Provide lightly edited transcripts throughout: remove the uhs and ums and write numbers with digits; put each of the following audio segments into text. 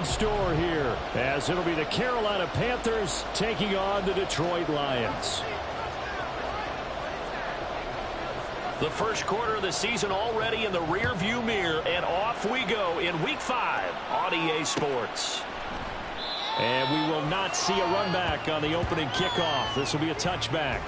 Store here, as it'll be the Carolina Panthers taking on the Detroit Lions. The first quarter of the season already in the rearview mirror, and off we go in Week 5 on EA Sports. And we will not see a run back on the opening kickoff. This will be a touchback.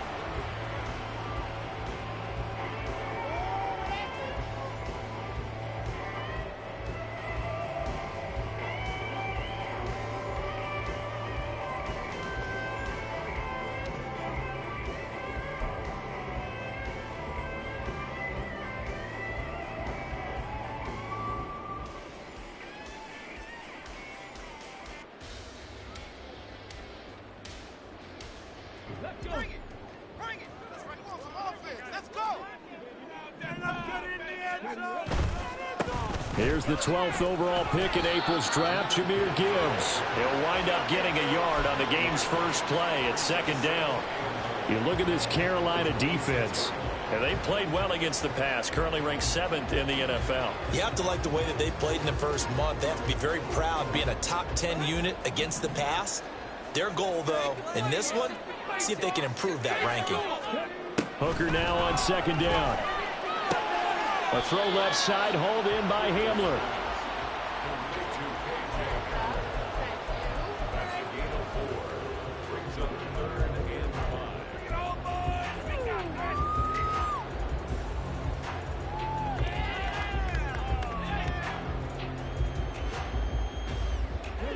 Here's the 12th overall pick in April's draft, Jahmyr Gibbs. He'll wind up getting a yard on the game's first play at second down. You look at this Carolina defense. And they played well against the pass, currently ranked 7th in the NFL. You have to like the way that they played in the first month. They have to be very proud being a top 10 unit against the pass. Their goal, though, in this one, see if they can improve that ranking. Hooker now on second down. A throw left side, hauled in by Hamler.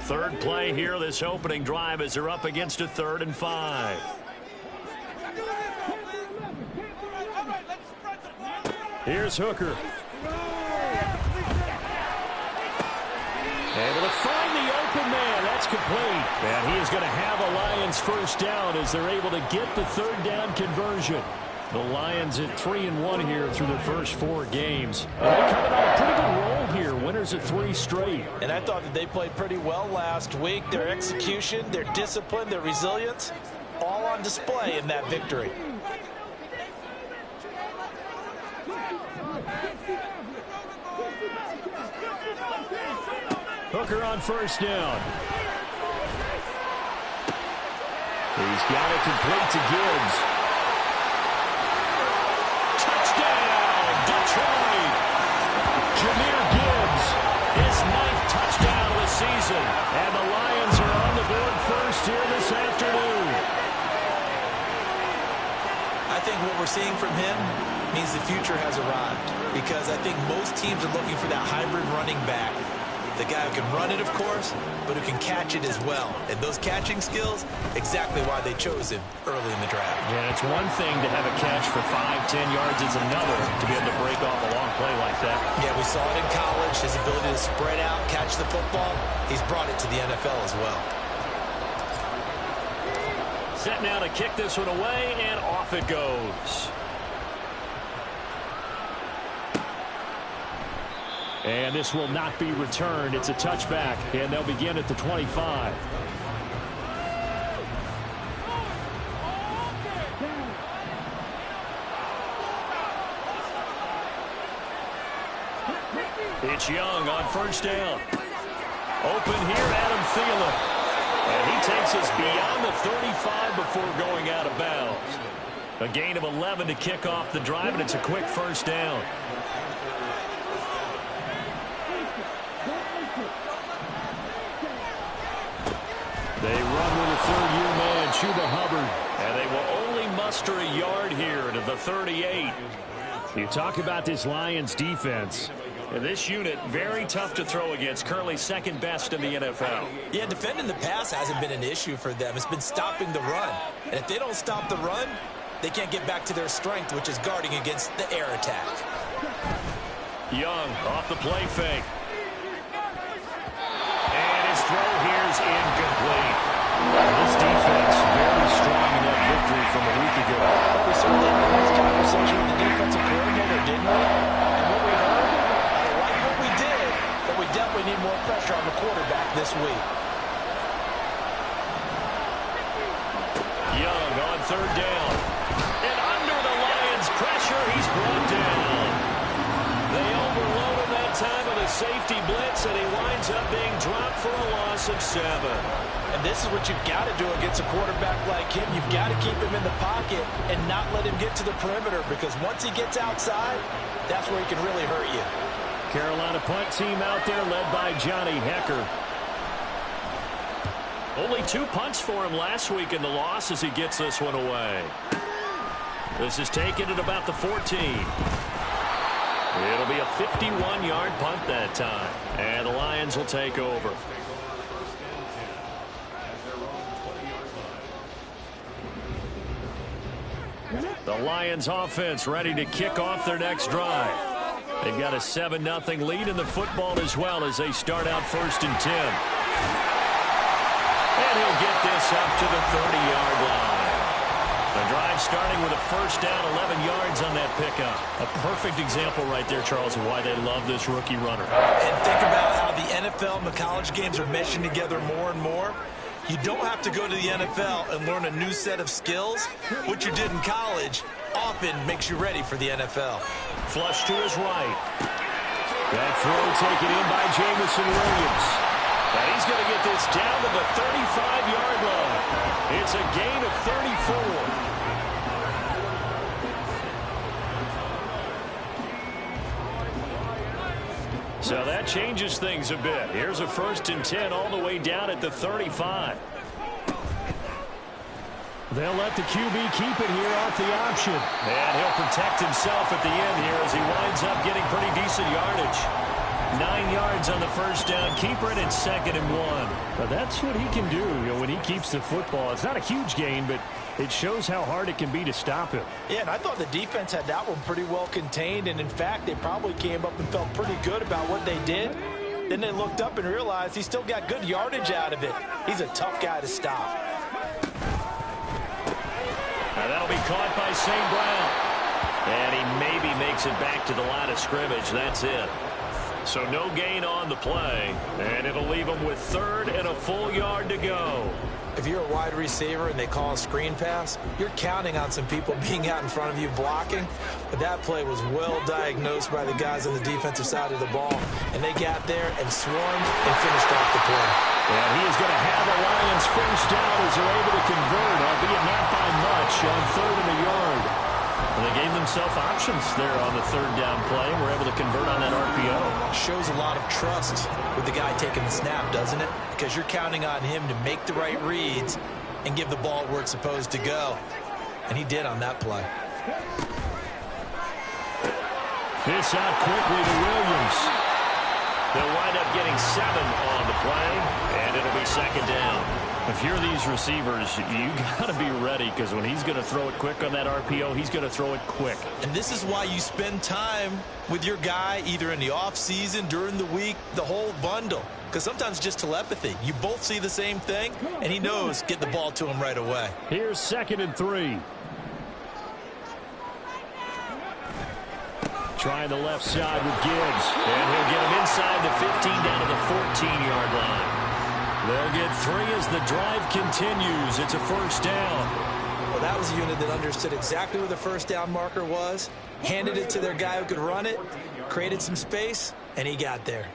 Third play here, this opening drive, as they're up against a 3rd and 5. Here's Hooker. Able to find the open man. That's complete. And he is going to have a Lions first down as they're able to get the 3rd down conversion. The Lions at 3-1 here through their first 4 games. They're coming on a pretty good roll here. Winners of 3 straight. And I thought that they played pretty well last week. Their execution, their discipline, their resilience, all on display in that victory. Hooker on first down. He's got it complete to Gibbs. Touchdown, Detroit! Jahmyr Gibbs, his 9th touchdown of the season. And the Lions are on the board first here this afternoon. I think what we're seeing from him means the future has arrived, because I think most teams are looking for that hybrid running back. The guy who can run it, of course, but who can catch it as well. And those catching skills, exactly why they chose him early in the draft. Yeah, it's one thing to have a catch for 5-10 yards. It's another to be able to break off a long play like that. Yeah, we saw it in college, his ability to spread out, catch the football. He's brought it to the NFL as well. Set now to kick this one away, and off it goes. And this will not be returned. It's a touchback, and they'll begin at the 25. It's Young on first down. Open here, Adam Thielen. And he takes us beyond the 35 before going out of bounds. A gain of 11 to kick off the drive, and it's a quick first down. They run with a 3rd-year man, Chuba Hubbard. And they will only muster a yard here to the 38. You talk about this Lions defense. And this unit, very tough to throw against, currently 2nd best in the NFL. Yeah, defending the pass hasn't been an issue for them. It's been stopping the run. And if they don't stop the run, they can't get back to their strength, which is guarding against the air attack. Young off the play fake. And his throw here's incomplete. This defense very strong in that victory from a week ago. Well, we certainly had a nice conversation with the defensive coordinator, didn't we? And what we heard, I like what we did, but we definitely need more pressure on the quarterback this week. Young on 3rd down. And under the Lions' pressure, he's brought down. They overloaded that time of the safety blitz, and he winds up being dropped for a loss of 7. And this is what you've got to do against a quarterback like him. You've got to keep him in the pocket and not let him get to the perimeter, because once he gets outside, that's where he can really hurt you. Carolina punt team out there led by Johnny Hecker. Only 2 punts for him last week in the loss as he gets this one away. This is taken at about the 14. It'll be a 51-yard punt that time. And the Lions will take over. The Lions offense ready to kick off their next drive. They've got a 7-0 lead in the football as well as they start out 1st and 10. And he'll get this up to the 30-yard line. The drive starting with a 1st down, 11 yards on that pickup. A perfect example right there, Charles, of why they love this rookie runner. And think about how the NFL and the college games are meshing together more and more. You don't have to go to the NFL and learn a new set of skills. What you did in college often makes you ready for the NFL. Flush to his right. That throw taken in by Jamison Williams. And he's going to get this down to the 35-yard line. It's a gain of 34. So that changes things a bit. Here's a 1st and 10 all the way down at the 35. They'll let the QB keep it here off the option. And he'll protect himself at the end here as he winds up getting pretty decent yardage. 9 yards on the 1st down. Keeper it at 2nd and 1. Now that's what he can do, when he keeps the football. It's not a huge gain, but it shows how hard it can be to stop him. Yeah, and I thought the defense had that one pretty well contained, and in fact, they probably came up and felt pretty good about what they did. Then they looked up and realized he still got good yardage out of it. He's a tough guy to stop. Now that'll be caught by St. Brown. And he maybe makes it back to the line of scrimmage. That's it. So no gain on the play, and it'll leave him with 3rd and a full yard to go. If you're a wide receiver and they call a screen pass, you're counting on some people being out in front of you blocking. But that play was well diagnosed by the guys on the defensive side of the ball, and they got there and swarmed and finished off the play. And he is going to have the Lions 1st down as they're able to convert, albeit not by much, on 3rd and a yard. And they gave themselves options there on the 3rd down play. We're able to convert on that RPO. Shows a lot of trust with the guy taking the snap, doesn't it? Because you're counting on him to make the right reads and give the ball where it's supposed to go. And he did on that play. This out quickly to Williams. They'll wind up getting 7 on the play, and it'll be 2nd down. If you're these receivers, you got to be ready, because when he's going to throw it quick on that RPO, he's going to throw it quick. And this is why you spend time with your guy either in the offseason, during the week, the whole bundle. Because sometimes just telepathy. You both see the same thing, and he knows get the ball to him right away. Here's 2nd and 3. Trying the left side with Gibbs. And he'll get him inside the 15 down to the 14-yard line. They'll get 3 as the drive continues. It's a 1st down. Well, that was a unit that understood exactly where the 1st down marker was, handed it to their guy who could run it, created some space, and he got there.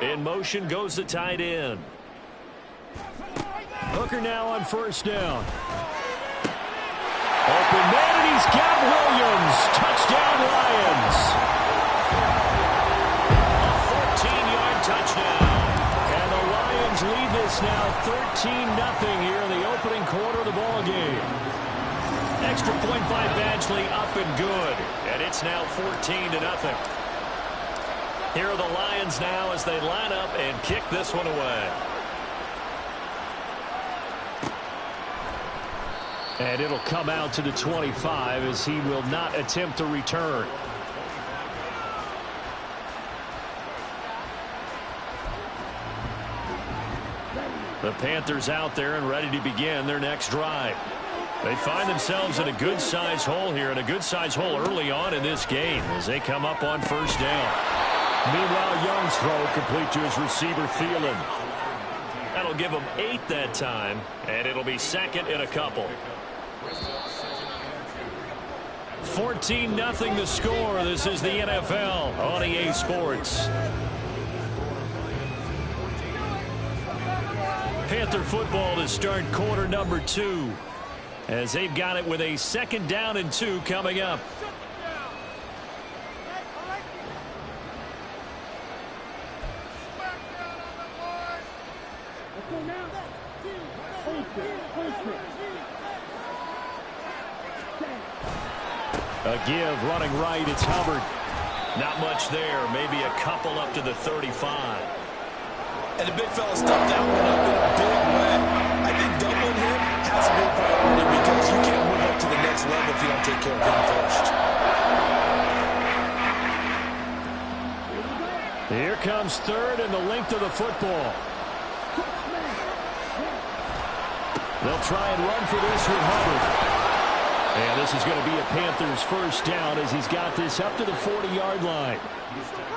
In motion goes the tight end. Hooker now on 1st down. Open man, and he's got Williams. Touchdown, Lions. A 14-yard touchdown. And the Lions lead this now 13-0 here in the opening quarter of the ball game. Extra point by Badgley, up and good. And it's now 14-0. Here are the Lions now as they line up and kick this one away. And it'll come out to the 25 as he will not attempt to return. The Panthers out there and ready to begin their next drive. They find themselves in a good-sized hole here, and a good-sized hole early on in this game as they come up on 1st down. Meanwhile, Young's throw complete to his receiver, Thielen. That'll give him 8 that time, and it'll be 2nd and a couple. 14-0 the score. This is the NFL on EA Sports. Panther football to start quarter number 2, as they've got it with a 2nd down and 2 coming up. A give, running right, it's Hubbard. Not much there, maybe a couple up to the 35. And the big fella stuffed that one up in a big way. I think doubling him has to be a priority because you can't move up to the next level if you don't take care of him first. Here comes 3rd and the length of the football. They'll try and run for this with Hubbard. And this is going to be a Panthers 1st down as he's got this up to the 40-yard line.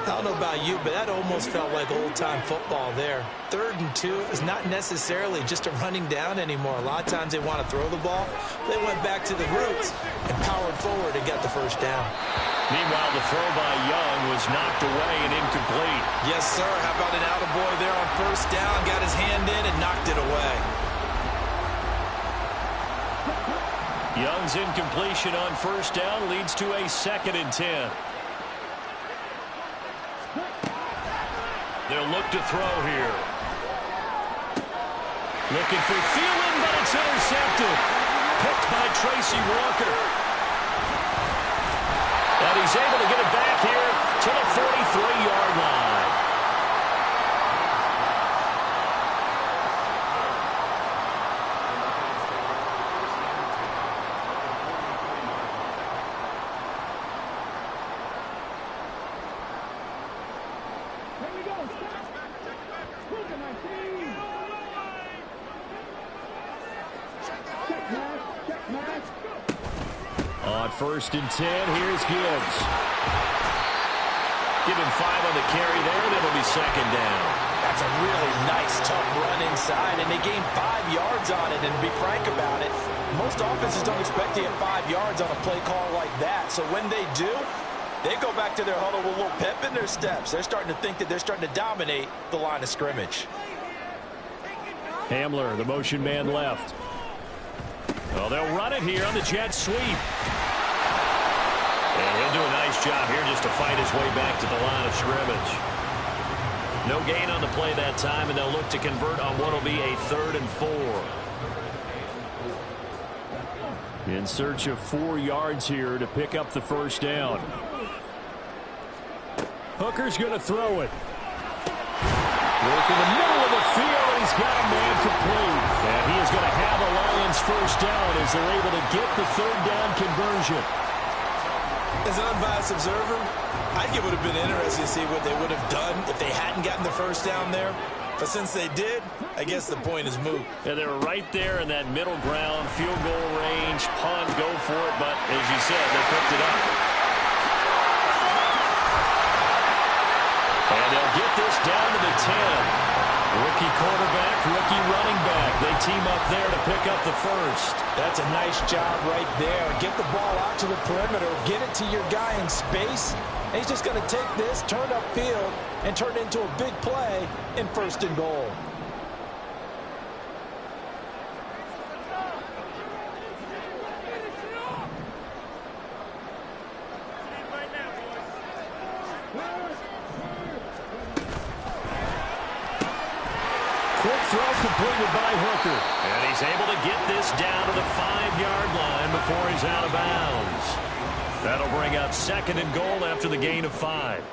I don't know about you, but that almost felt like old-time football there. 3rd and 2 is not necessarily just a running down anymore. A lot of times they want to throw the ball. They went back to the roots and powered forward and got the 1st down. Meanwhile, the throw by Young was knocked away and incomplete. Yes, sir. How about an attaboy there on 1st down? Got his hand in and knocked it away. Young's incompletion on 1st down leads to a 2nd and 10. They'll look to throw here. Looking for Thielen, but it's intercepted. Picked by Tracy Walker. And he's able to get it back here to the 43-yard line. On 1st and 10, here's Gibbs. Give him 5 on the carry there, and it'll be 2nd down. That's a really nice, tough run inside, and they gained 5 yards on it. And to be frank about it, most offenses don't expect to get 5 yards on a play call like that. So when they do, they go back to their huddle with a little pep in their steps. They're starting to think that they're starting to dominate the line of scrimmage. Hamler, the motion man left. Well, they'll run it here on the jet sweep. And he'll do a nice job here just to fight his way back to the line of scrimmage. No gain on the play that time, and they'll look to convert on what will be a 3rd and 4. In search of 4 yards here to pick up the 1st down. Hooker's going to throw it. Work in the middle of the field, and he's got a man complete. And he is going to have a Lions 1st down as they're able to get the 3rd down conversion. As an unbiased observer, I think it would have been interesting to see what they would have done if they hadn't gotten the 1st down there. But since they did, I guess the point is moot. Yeah, they were right there in that middle ground, field goal range, punt, go for it. But as you said, they picked it up. And they'll get this down to the 10. Rookie quarterback, rookie running back. They team up there to pick up the 1st. That's a nice job right there. Get the ball out to the perimeter. Get it to your guy in space. And he's just going to take this, turn upfield, and turn it into a big play in 1st and goal. Quick throw completed by Hooker. And he's able to get this down to the 5-yard line before he's out of bounds. That'll bring up 2nd and goal after the gain of 5.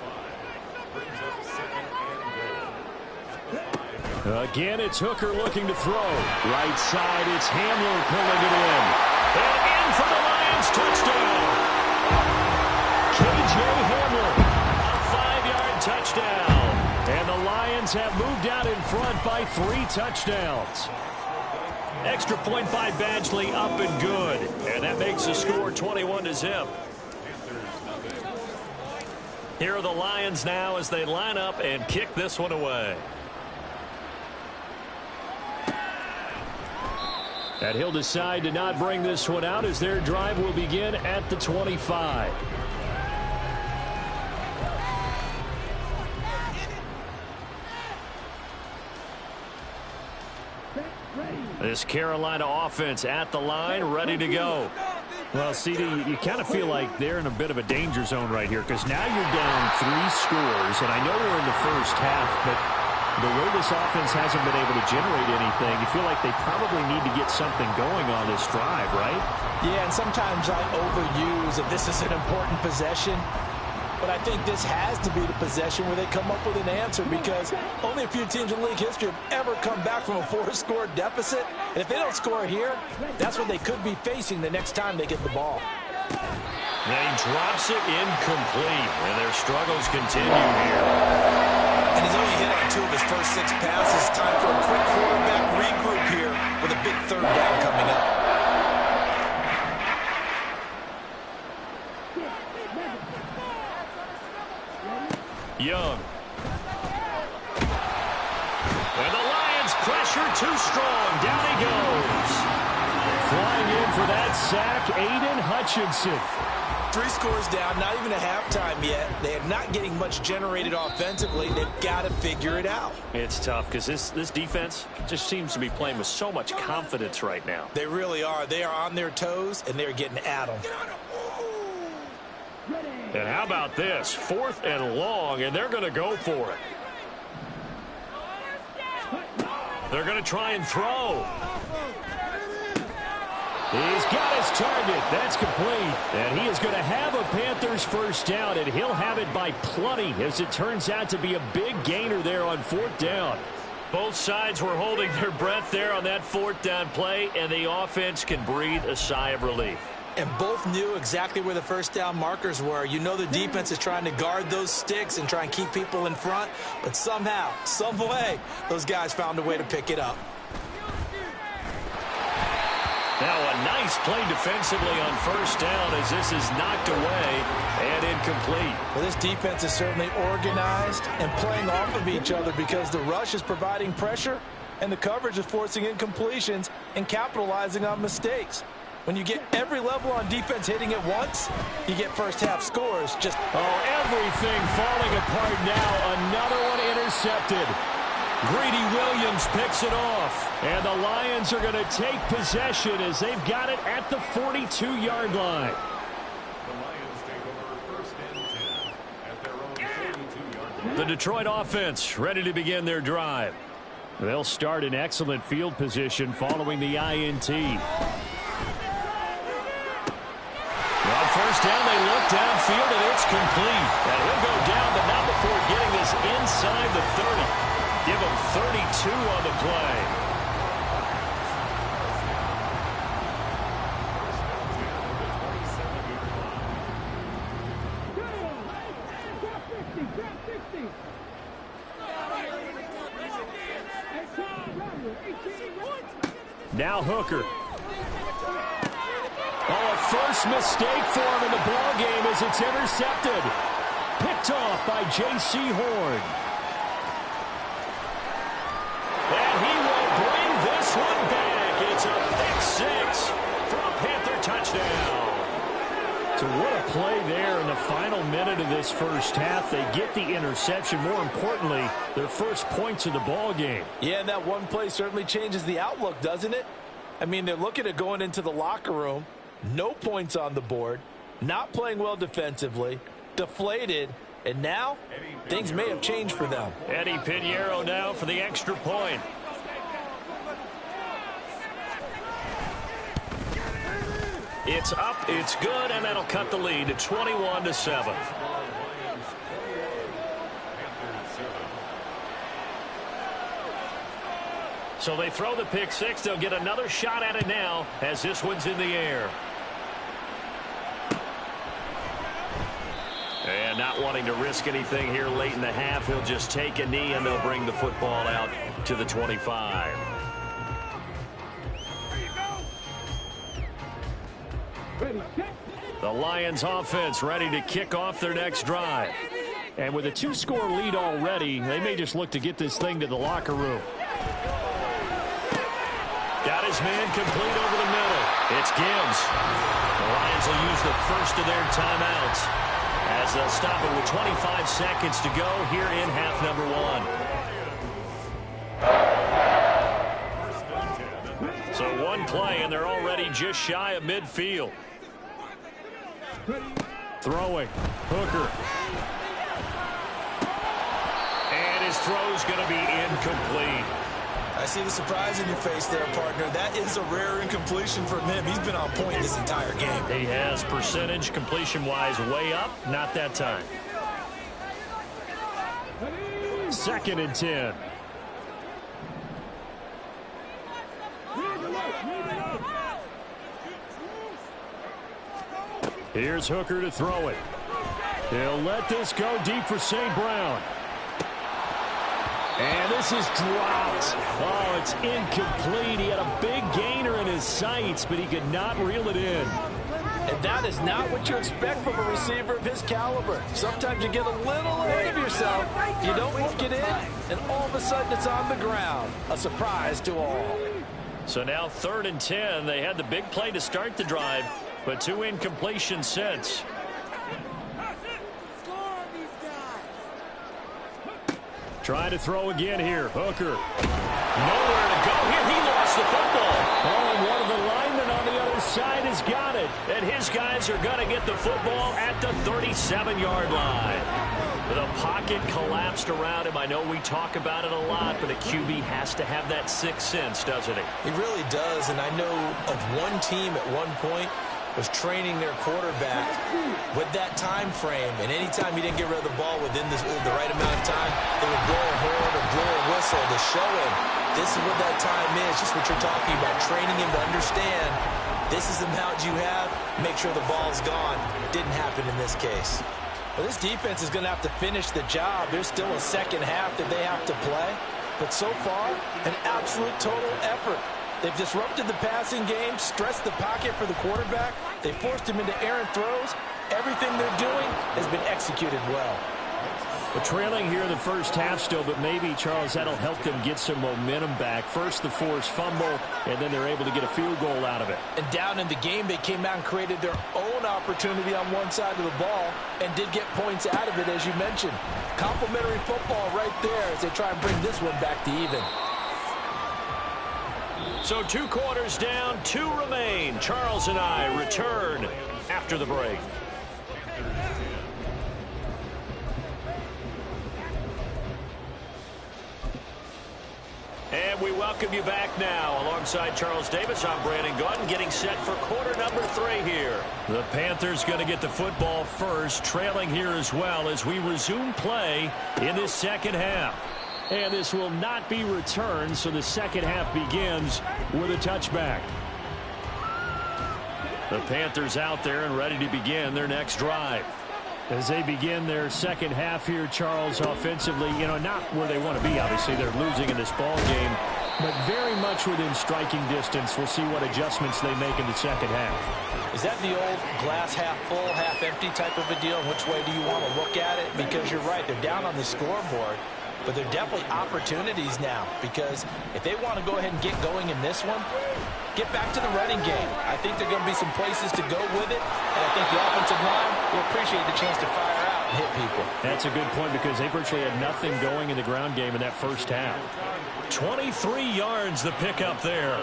Again, it's Hooker looking to throw. Right side, it's Hamler pulling it in. And in for the Lions, touchdown. K.J. Hamler, a 5-yard touchdown. And the Lions have moved out in front by 3 touchdowns. Extra point by Badgley, up and good. And that makes the score 21-0. Here are the Lions now as they line up and kick this one away. And he'll decide to not bring this one out as their drive will begin at the 25. This Carolina offense at the line, ready to go. Well, CD, you kind of feel like they're in a bit of a danger zone right here because now you're down 3 scores, and I know we're in the first half, but the way this offense hasn't been able to generate anything, you feel like they probably need to get something going on this drive, right? Yeah, and sometimes I overuse that this is an important possession. But I think this has to be the possession where they come up with an answer because only a few teams in league history have ever come back from a 4-score deficit. And if they don't score here, that's what they could be facing the next time they get the ball. And he drops it incomplete, and their struggles continue here. And he's only hit on 2 of his first 6 passes. Time for a quick quarterback regroup here with a big 3rd down coming up. Young. And the Lions pressure too strong. Down he goes. Flying in for that sack, Aiden Hutchinson. 3 scores down, not even a halftime yet. They are not getting much generated offensively. They've got to figure it out. It's tough because this defense just seems to be playing with so much confidence right now. They really are. They are on their toes, and they're getting at them. And how about this? 4th and long, and they're going to go for it. They're going to try and throw. He's got his target. That's complete. And he is going to have a Panthers first down, and he'll have it by plenty as it turns out to be a big gainer there on 4th down. Both sides were holding their breath there on that 4th down play, and the offense can breathe a sigh of relief. And both knew exactly where the first down markers were. You know the defense is trying to guard those sticks and try and keep people in front. But somehow, some way, those guys found a way to pick it up. Now a nice play defensively on first down as this is knocked away and incomplete. Well, this defense is certainly organized and playing off of each other because the rush is providing pressure and the coverage is forcing incompletions and capitalizing on mistakes. When you get every level on defense hitting at once, you get first-half scores. Everything falling apart now. Another one intercepted. Greedy Williams picks it off. And the Lions are going to take possession as they've got it at the 42-yard line. The Lions take over 1st and 10 at their own 42-yard line. The Detroit offense ready to begin their drive. They'll start in excellent field position following the INT. On first down, they look downfield, and it's complete. And he'll go down, but not before getting this inside the 30. Give him 32 on the play. Now Hooker. Oh, a first mistake for him in the ball game as it's intercepted. Picked off by J.C. Horn. And he will bring this one back. It's a pick 6 for a Panther touchdown. So what a play there in the final minute of this first half. They get the interception. More importantly, their first points of the ball game. Yeah, and that one play certainly changes the outlook, doesn't it? I mean, they're looking at going into the locker room. No points on the board, not playing well defensively, deflated, and now things may have changed for them. Eddie Pinheiro now for the extra point. It's up, it's good, and that'll cut the lead to 21-7. So they throw the pick 6. They'll get another shot at it now as this one's in the air. And not wanting to risk anything here late in the half, he'll just take a knee and they'll bring the football out to the 25. The Lions offense ready to kick off their next drive. And with a 2-score lead already, they may just look to get this thing to the locker room. Got his man complete over the middle. It's Gibbs. The Lions will use the first of their timeouts as they'll stop it with 25 seconds to go here in half number one. So one play, and they're already just shy of midfield. Throwing. Hooker. And his throw's going to be incomplete. I see the surprise in your face there, partner. That is a rare incompletion from him. He's been on point this entire game. He has percentage completion-wise way up. Not that time. 2nd and 10. Here's Hooker to throw it. He'll let this go deep for St. Brown. And this is dropped. Oh, it's incomplete. He had a big gainer in his sights, but he could not reel it in. And that is not what you expect from a receiver of his caliber. Sometimes you get a little ahead of yourself, you don't look it in, and all of a sudden it's on the ground. A surprise to all. So now 3rd and 10. They had the big play to start the drive, but 2 incompletions since. Trying to throw again here. Hooker. Nowhere to go here. He lost the football. Oh, and one of the linemen on the other side has got it. And his guys are going to get the football at the 37-yard line. The pocket collapsed around him. I know we talk about it a lot, but a QB has to have that sixth sense, doesn't he? He really does, and I know of one team at one point was training their quarterback with that time frame, and anytime he didn't get rid of the ball within the right amount of time, they would blow a horn or blow a whistle to show him this is what that time is, just what you're talking about, training him to understand this is the amount you have, make sure the ball's gone. Didn't happen in this case. Well, this defense is going to have to finish the job. There's still a second half that they have to play, but so far, an absolute total effort. They've disrupted the passing game, stressed the pocket for the quarterback. They forced him into errant throws. Everything they're doing has been executed well. But trailing here in the first half still, but maybe, Charles, that'll help them get some momentum back. First the forced fumble, and then they're able to get a field goal out of it. And down in the game, they came out and created their own opportunity on one side of the ball and did get points out of it, as you mentioned. Complimentary football right there as they try and bring this one back to even. So 2 quarters down, 2 remain. Charles and I return after the break. And we welcome you back now. Alongside Charles Davis, I'm Brandon Gautin, getting set for quarter number 3 here. The Panthers going to get the football first, trailing here as well as we resume play in this second half. And this will not be returned, so the second half begins with a touchback. The Panthers out there and ready to begin their next drive. As they begin their second half here, Charles, offensively, not where they want to be, obviously. They're losing in this ball game, but very much within striking distance. We'll see what adjustments they make in the second half. Is that the old glass half full, half empty type of a deal? Which way do you want to look at it? Because you're right, they're down on the scoreboard. But they're definitely opportunities now, because if they want to go ahead and get going in this one, get back to the running game. I think there are going to be some places to go with it, and I think the offensive line will appreciate the chance to fire out and hit people. That's a good point, because they virtually had nothing going in the ground game in that first half. 23 yards the pickup there.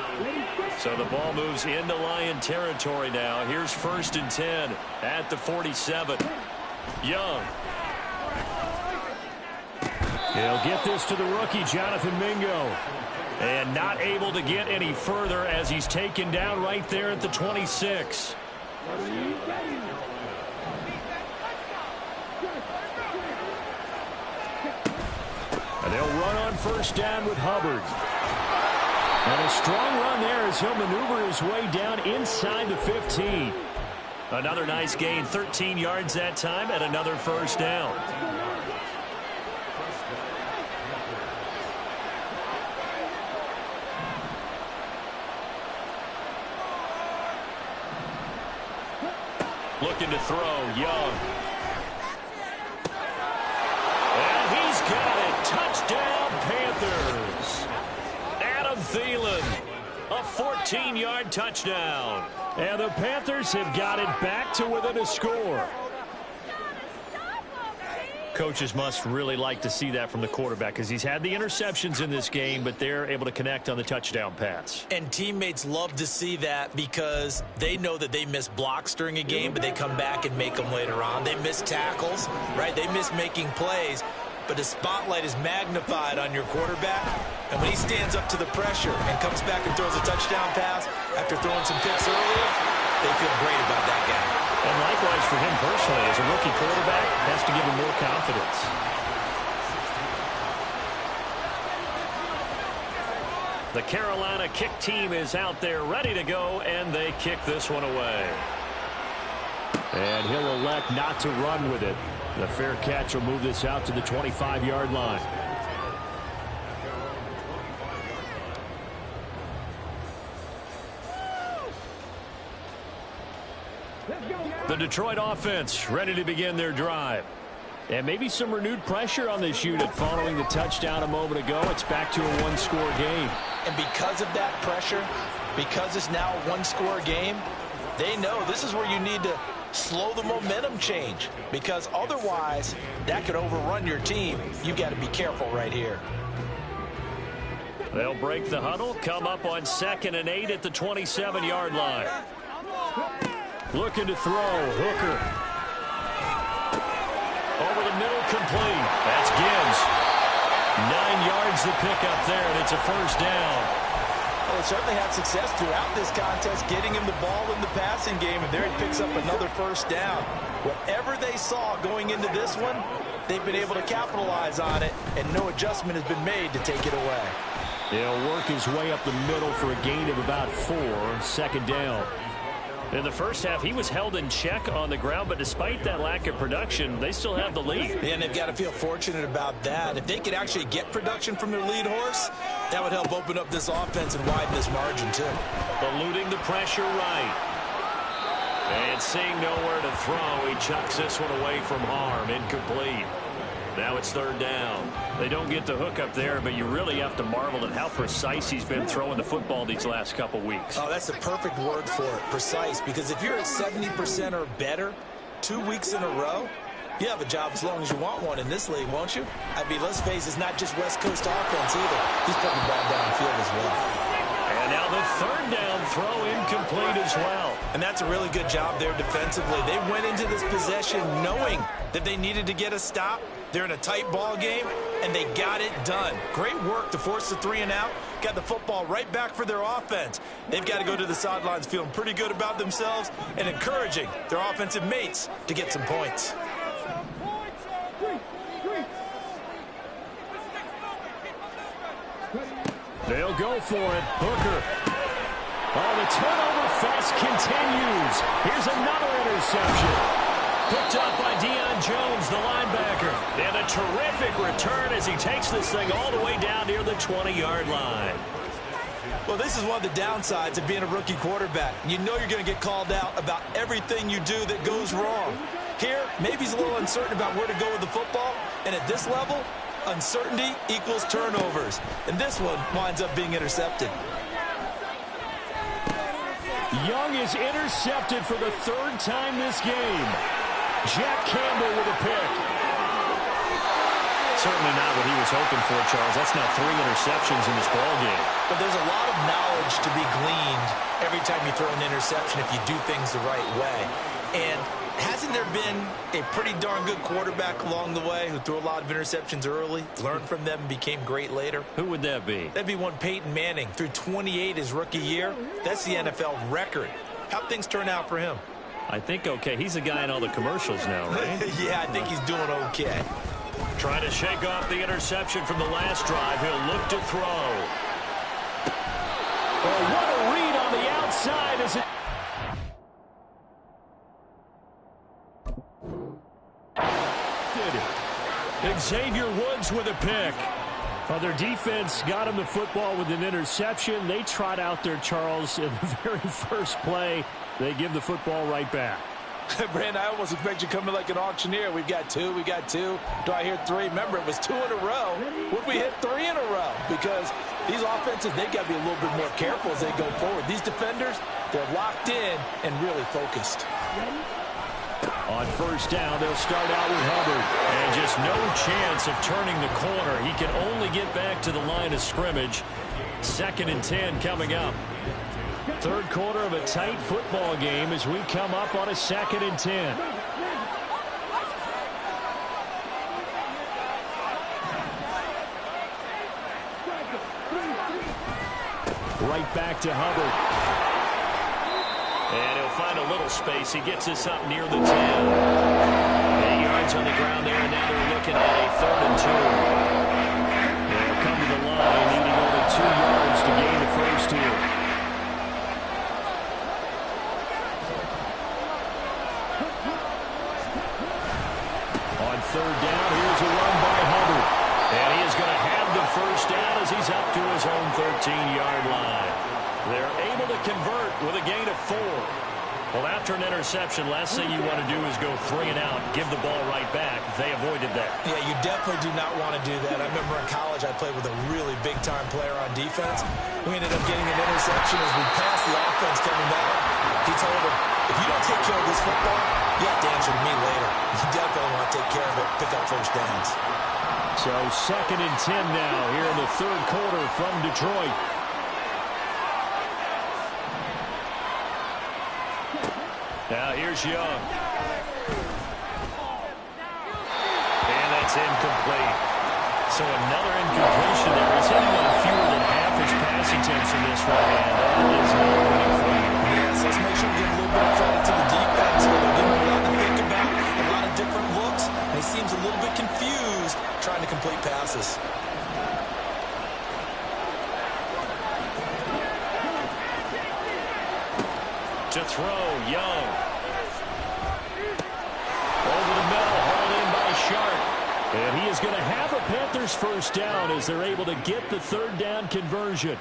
So the ball moves into Lion territory now. Here's 1st and 10 at the 47. Young. He'll get this to the rookie, Jonathan Mingo. And not able to get any further as he's taken down right there at the 26. And they'll run on 1st down with Hubbard. And a strong run there as he'll maneuver his way down inside the 15. Another nice gain, 13 yards that time, and another 1st down. Looking to throw, Young. And he's got it. Touchdown, Panthers. Adam Thielen A 14-yard touchdown. And the Panthers have got it back to within a score. Coaches must really like to see that from the quarterback because he's had the interceptions in this game, but they're able to connect on the touchdown pass. And teammates love to see that because they know that they miss blocks during a game, but they come back and make them later on. They miss tackles, right? They miss making plays, but the spotlight is magnified on your quarterback. And when he stands up to the pressure and comes back and throws a touchdown pass after throwing some picks earlier, they feel great about that guy. And likewise for him personally, as a rookie quarterback, has to give him more confidence. The Carolina kick team is out there ready to go, and they kick this one away. And he'll elect not to run with it. The fair catch will move this out to the 25-yard line. The Detroit offense ready to begin their drive. And maybe some renewed pressure on this unit following the touchdown a moment ago. It's back to a one-score game. And because of that pressure, because it's now a one-score game, they know this is where you need to slow the momentum change, because otherwise that could overrun your team. You've got to be careful right here. They'll break the huddle, come up on 2nd and 8 at the 27-yard line. Looking to throw. Hooker. Over the middle, complete. That's Gibbs. 9 yards to pick up there, and it's a first down. Well, they certainly had success throughout this contest, getting him the ball in the passing game, and there he picks up another first down. Whatever they saw going into this one, they've been able to capitalize on it, and no adjustment has been made to take it away. He'll work his way up the middle for a gain of about 4. 2nd down. In the first half, he was held in check on the ground, but despite that lack of production, they still have the lead. And they've got to feel fortunate about that. If they could actually get production from their lead horse, that would help open up this offense and widen this margin, too. Eluding the pressure right. And seeing nowhere to throw, he chucks this one away from harm. Incomplete. Now it's 3rd down. They don't get the hook up there, but you really have to marvel at how precise he's been throwing the football these last couple weeks. Oh, that's the perfect word for it, precise, because if you're at 70% or better 2 weeks in a row, you have a job as long as you want one in this league, won't you? I mean, let's face it, it's not just West Coast offense either. He's putting the ball downfield as well. And now the 3rd down throw incomplete as well. And that's a really good job there defensively. They went into this possession knowing that they needed to get a stop. They're in a tight ball game, and they got it done. Great work to force the 3 and out. Got the football right back for their offense. They've got to go to the sidelines feeling pretty good about themselves and encouraging their offensive mates to get some points. They'll go for it. Hooker. Oh, the turnover fest continues. Here's another interception. Picked up by Deion Jones, the linebacker. And a terrific return as he takes this thing all the way down near the 20-yard line. Well, this is one of the downsides of being a rookie quarterback. You know you're going to get called out about everything you do that goes wrong. Here, maybe he's a little uncertain about where to go with the football. And at this level, uncertainty equals turnovers. And this one winds up being intercepted. Young is intercepted for the 3rd time this game. Jack Campbell with a pick. Certainly not what he was hoping for, Charles. That's now 3 interceptions in this ball game. But there's a lot of knowledge to be gleaned every time you throw an interception if you do things the right way. And hasn't there been a pretty darn good quarterback along the way who threw a lot of interceptions early, learned from them, and became great later? Who would that be? That'd be one Peyton Manning. Threw 28 his rookie year. That's the NFL record. How'd things turn out for him? I think okay. He's the guy in all the commercials now, right? Yeah, I think he's doing okay. Trying to shake off the interception from the last drive. He'll look to throw. Oh, what a read on the outside as it... Xavier Woods with a pick. Well, their defense got him the football with an interception. They trot out there, Charles, in the very first play. They give the football right back. Brand, I almost expect you coming like an auctioneer. We've got 2, Do I hear 3? Remember, it was 2 in a row. Would we hit 3 in a row? Because These offenses, they've got to be a little bit more careful as they go forward. These defenders, they're locked in and really focused. On first down, they'll start out with Hubbard. And just no chance of turning the corner. He can only get back to the line of scrimmage. 2nd and 10 coming up. Third quarter of a tight football game as we come up on a 2nd and 10. Right back to Hubbard. And he'll find a little space. He gets us up near the 10. 8 yards on the ground there, and now they're looking at a 3rd and 2. They'll come to the line, needing only 2 yards to gain the first here. On 3rd down, here's a run by Hubbard. And he is going to have the first down as he's up to his own 13-yard line. They're able to convert with a gain of 4. Well, after an interception, last thing you want to do is go 3 and out, give the ball right back. They avoided that. Yeah, you definitely do not want to do that. I remember in college I played with a really big-time player on defense. We ended up getting an interception as we passed the offense coming back. He told him, if you don't take care of this football, you have to answer to me later. You definitely want to take care of it, pick up first downs. So 2nd and 10 now here in the third quarter from Detroit. Now here's Young. And that's incomplete. So another incompletion there. He's hitting on fewer than half his pass attempts in this one, and that is not winning for you. Yes, let's make sure we give a little bit of credit to the defense here. They're giving him a lot to think about, a lot of different looks, and he seems a little bit confused trying to complete passes. To throw, Young. Over the middle, hauled in by Sharp. And he is going to have a Panthers first down as they're able to get the 3rd down conversion.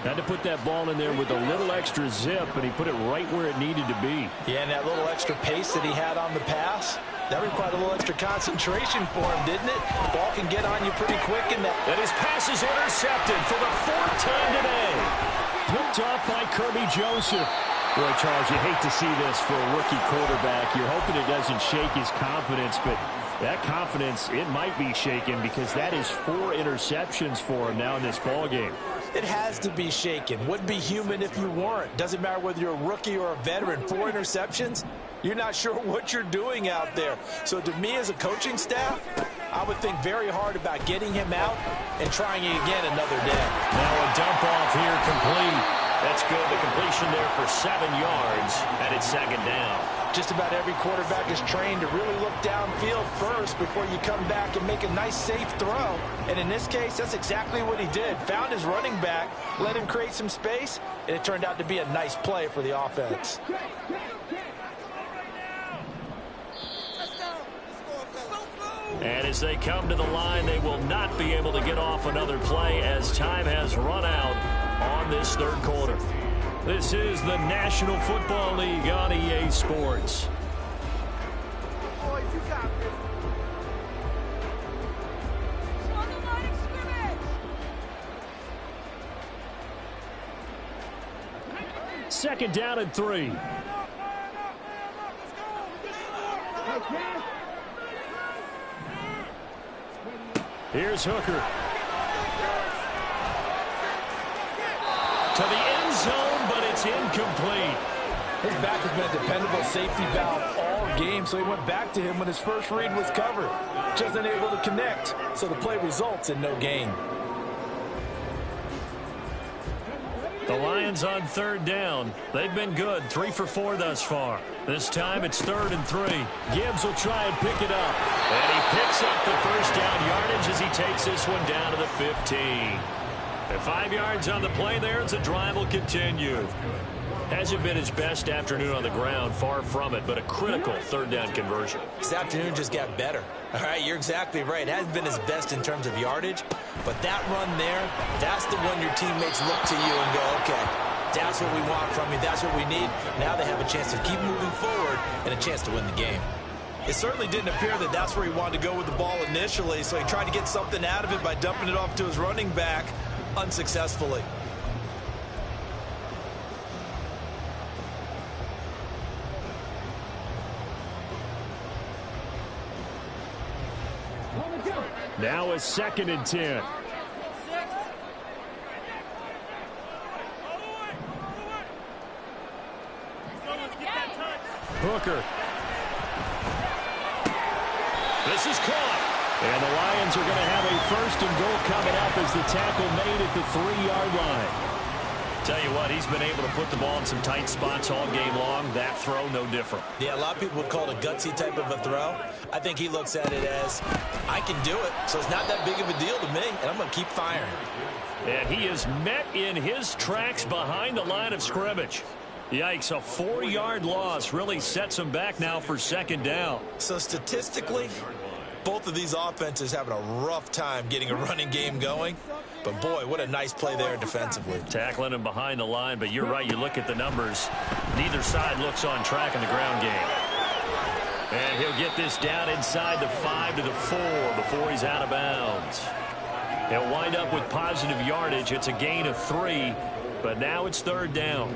Had to put that ball in there with a little extra zip, and he put it right where it needed to be. Yeah, and that little extra pace that he had on the pass, that required a little extra concentration for him, didn't it? The ball can get on you pretty quick. And his pass is intercepted for the 4th time today. Picked off by Kirby Joseph. Boy, Charles, you hate to see this for a rookie quarterback. You're hoping it doesn't shake his confidence, but that confidence, it might be shaken because that is 4 interceptions for him now in this ballgame. It has to be shaken. Wouldn't be human if you weren't. Doesn't matter whether you're a rookie or a veteran. 4 interceptions, you're not sure what you're doing out there. So to me as a coaching staff, I would think very hard about getting him out and trying it again another day. Now a dump off here complete. That's good. The completion there for 7 yards, and it's 2nd down. Just about every quarterback is trained to really look downfield first before you come back and make a nice, safe throw. And in this case, that's exactly what he did. Found his running back, let him create some space, and it turned out to be a nice play for the offense. And as they come to the line, they will not be able to get off another play as time has run out on this 3rd quarter. This is the National Football League on EA Sports. Second down and 3. Here's Hooker. To the end zone, but it's incomplete. His back has been a dependable safety valve all game, so he went back to him when his first read was covered. Just unable to connect, so the play results in no gain. The Lions on 3rd down. They've been good, 3 for 4 thus far. This time it's 3rd and 3. Gibbs will try and pick it up. And he picks up the first down yardage as he takes this one down to the 15. And 5 yards on the play there as the drive will continue. Hasn't been his best afternoon on the ground, far from it, but a critical 3rd down conversion. This afternoon just got better. All right, you're exactly right. It hasn't been his best in terms of yardage, but that run there, that's the one your teammates look to you and go, okay, that's what we want from you, that's what we need. Now they have a chance to keep moving forward and a chance to win the game. It certainly didn't appear that that's where he wanted to go with the ball initially, so he tried to get something out of it by dumping it off to his running back. unsuccessfully. Now a 2nd and 10. Hooker. This is caught. And the Lions are going to have a 1st and goal coming up as the tackle made at the 3-yard line. Tell you what, he's been able to put the ball in some tight spots all game long. That throw, no different. Yeah, a lot of people would call it a gutsy type of a throw. I think he looks at it as, I can do it, so it's not that big of a deal to me, and I'm going to keep firing. And he is met in his tracks behind the line of scrimmage. Yikes, a 4-yard loss really sets him back now for 2nd down. So statistically, both of these offenses having a rough time getting a running game going. But, boy, what a nice play there defensively. Tackling him behind the line, but you're right, you look at the numbers. Neither side looks on track in the ground game. And he'll get this down inside the 5 to the 4 before he's out of bounds. He'll wind up with positive yardage. It's a gain of 3, but now it's 3rd down.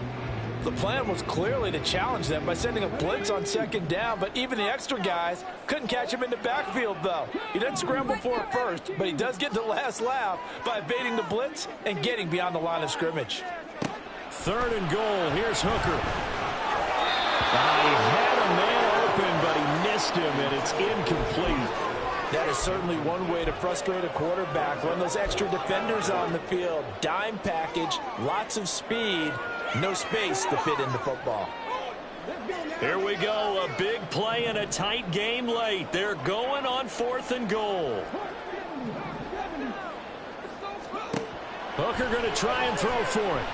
The plan was clearly to challenge them by sending a blitz on 2nd down, but even the extra guys couldn't catch him in the backfield, though. He didn't scramble for it first, but he does get the last laugh by evading the blitz and getting beyond the line of scrimmage. 3rd and goal. Here's Hooker. He had a man open, but he missed him, and it's incomplete. That is certainly one way to frustrate a quarterback. Run those extra defenders on the field. Dime package, lots of speed. No space to fit in the football. Here we go. A big play in a tight game late. They're going on 4th and goal. Hooker going to try and throw for it.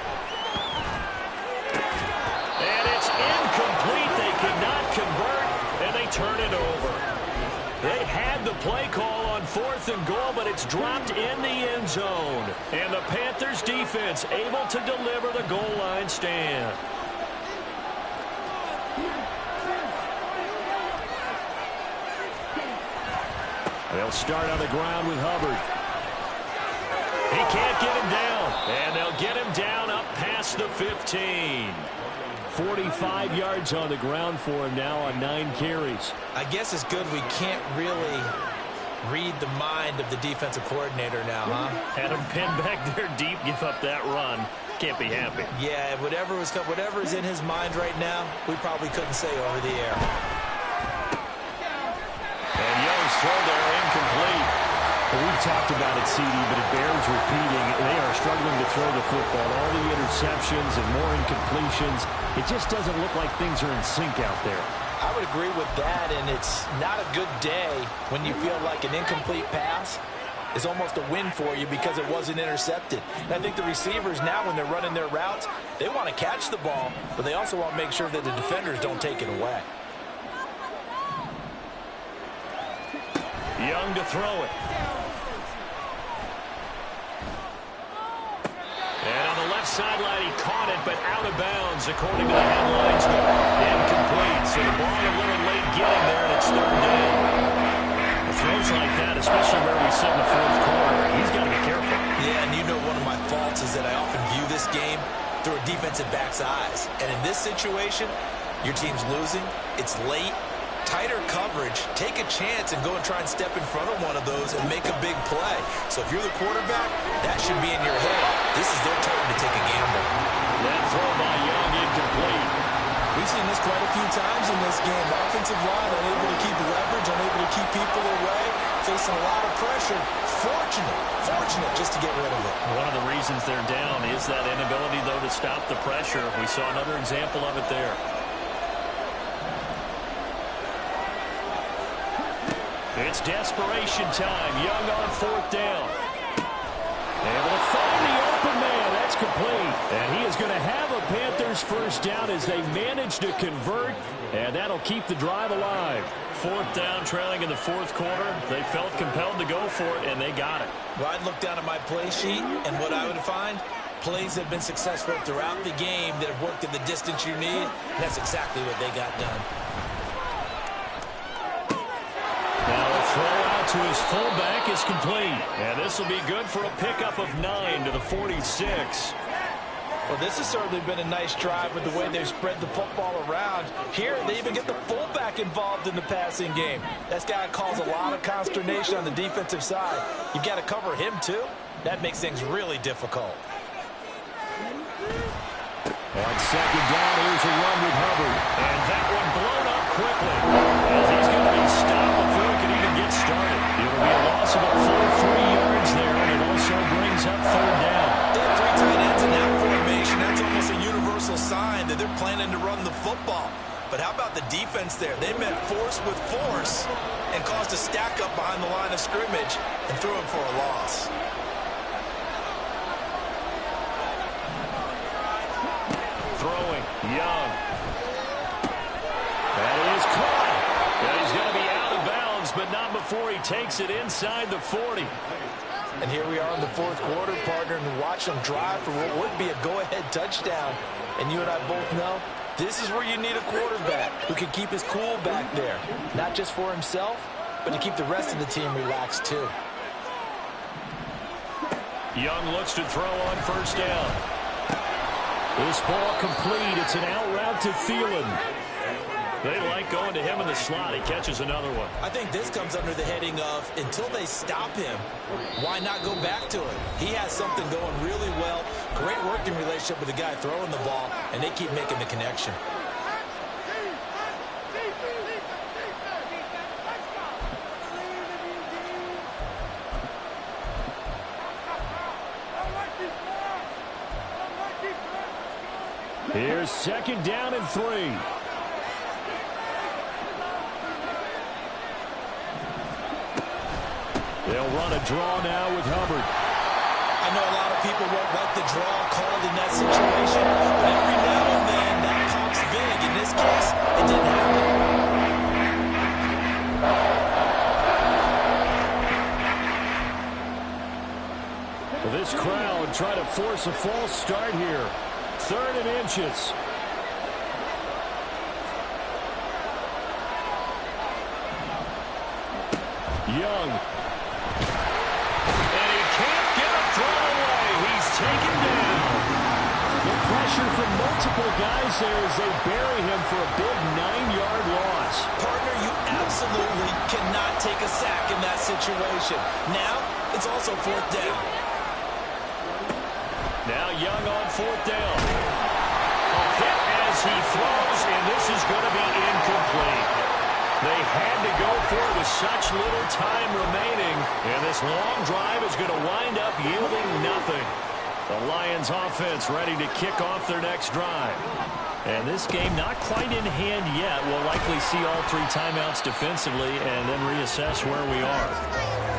And it's incomplete. They could not convert, and they turn it over. They had the play call on 4th and goal, but it's dropped in the end zone. And the Panthers defense able to deliver the goal line stand. They'll start on the ground with Hubbard. He can't get him down, and they'll get him down up past the 15. 45 yards on the ground for him now on 9 carries. I guess it's good we can't really read the mind of the defensive coordinator now, huh? Had him pinned back there deep, give up that run. Can't be happy. Yeah, whatever is in his mind right now, we probably couldn't say over the air. And Young's throw there incomplete. Well, we've talked about it, CD, but it bears repeating. They are struggling to throw the football. All the interceptions and more incompletions. It just doesn't look like things are in sync out there. I would agree with that, and it's not a good day when you feel like an incomplete pass is almost a win for you because it wasn't intercepted. And I think the receivers now, when they're running their routes, they want to catch the ball, but they also want to make sure that the defenders don't take it away. Young to throw it. And on the left sideline, he caught it, but out of bounds, according to the headlines. Incomplete, so the ball a little late getting there, and it's 3rd down. Throws like that, especially where we sit in the 4th quarter, he's got to be careful. Yeah, and you know one of my faults is that I often view this game through a defensive back's eyes. And in this situation, your team's losing, it's late, tighter coverage, take a chance and go and try and step in front of one of those and make a big play. So if you're the quarterback, that should be in your head. This is their turn to take a gamble. That throw by Young incomplete. We've seen this quite a few times in this game. The offensive line unable to keep leverage, unable to keep people away, facing a lot of pressure. Fortunate just to get rid of it. One of the reasons they're down is that inability, though, to stop the pressure. We saw another example of it there. It's desperation time. Young on 4th down. Able to find the open man. That's complete. And he is going to have a Panthers 1st down as they manage to convert. And that'll keep the drive alive. 4th down, trailing in the 4th quarter. They felt compelled to go for it, and they got it. Well, I'd look down at my play sheet, and what I would find, plays have been successful throughout the game that have worked at the distance you need. And that's exactly what they got done. Now a throw out out to his fullback is complete. And this will be good for a pickup of 9 to the 46. Well, this has certainly been a nice drive with the way they've spread the football around. Here, they even get the fullback involved in the passing game. That's got to cause a lot of consternation on the defensive side. You've got to cover him, too. That makes things really difficult. On second down, here's a run with Hubbard. And that one blown up quickly, as he's going to be stopped before he can even get started. It'll be a loss of a full 3 yards there, and it also brings up third down. They have 3 tight ends in that formation. That's almost a universal sign that they're planning to run the football. But how about the defense there? They met force with force and caused a stack up behind the line of scrimmage and threw him for a loss. Throwing, Young. That is caught. And he's going to be out of bounds, but not before he takes it inside the 40. And here we are in the fourth quarter, partner, and watch them drive for what would be a go-ahead touchdown. And you and I both know this is where you need a quarterback who can keep his cool back there, not just for himself, but to keep the rest of the team relaxed too. Young looks to throw on first down. This ball complete. It's an out route to Thielen. They like going to him in the slot. He catches another one. I think this comes under the heading of, until they stop him, why not go back to it? He has something going really well. Great working relationship with the guy throwing the ball, and they keep making the connection. Here's second down and 3. They'll run a draw now with Hubbard. I know a lot of people won't like the draw called in that situation, but every now and then that pops big. In this case, it didn't happen. Well, this crowd trying to force a false start here. 3rd and inches. Young. And he can't get a throw away. He's taken down. The pressure from multiple guys there as they bury him for a big 9-yard loss. Partner, you absolutely cannot take a sack in that situation. Now, it's also 4th down. Now Young on 4th down. A hit as he throws, and this is going to be incomplete. They had to go for it with such little time remaining, and this long drive is going to wind up yielding nothing. The Lions offense ready to kick off their next drive. And this game not quite in hand yet. We'll likely see all 3 timeouts defensively and then reassess where we are.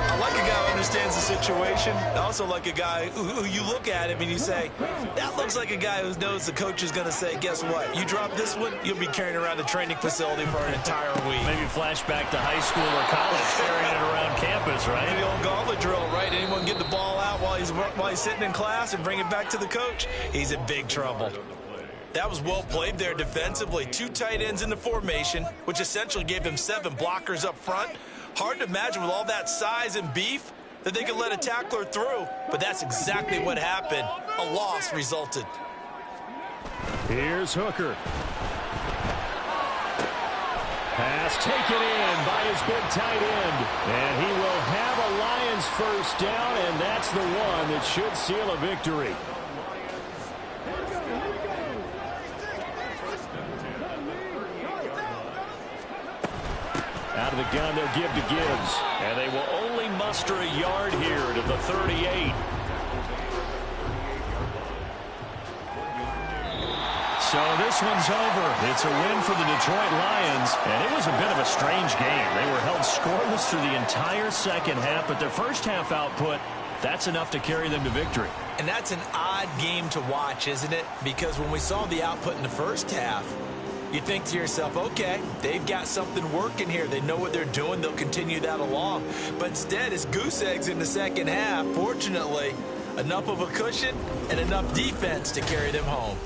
I like a guy who understands the situation. I also like a guy who you look at him and you say, that looks like a guy who knows the coach is going to say, guess what? You drop this one, you'll be carrying around the training facility for an entire week. Maybe flashback to high school or college, carrying it around campus, right? The old gauntlet drill, right? Anyone get the ball out while he's sitting in class and bring it back to the coach? He's in big trouble. That was well played there defensively. 2 tight ends in the formation, which essentially gave them 7 blockers up front. Hard to imagine with all that size and beef that they could let a tackler through, but that's exactly what happened. A loss resulted. Here's Hooker. Pass taken in by his big tight end. And he will have a Lions first down, and that's the one that should seal a victory. Out of the gun, they'll give to Gibbs. And they will only muster a yard here to the 38. So this one's over. It's a win for the Detroit Lions. And it was a bit of a strange game. They were held scoreless through the entire second half, but their first half output, that's enough to carry them to victory. And that's an odd game to watch, isn't it? Because when we saw the output in the first half, you think to yourself, okay, they've got something working here. They know what they're doing. They'll continue that along. But instead, it's goose eggs in the second half. Fortunately, enough of a cushion and enough defense to carry them home.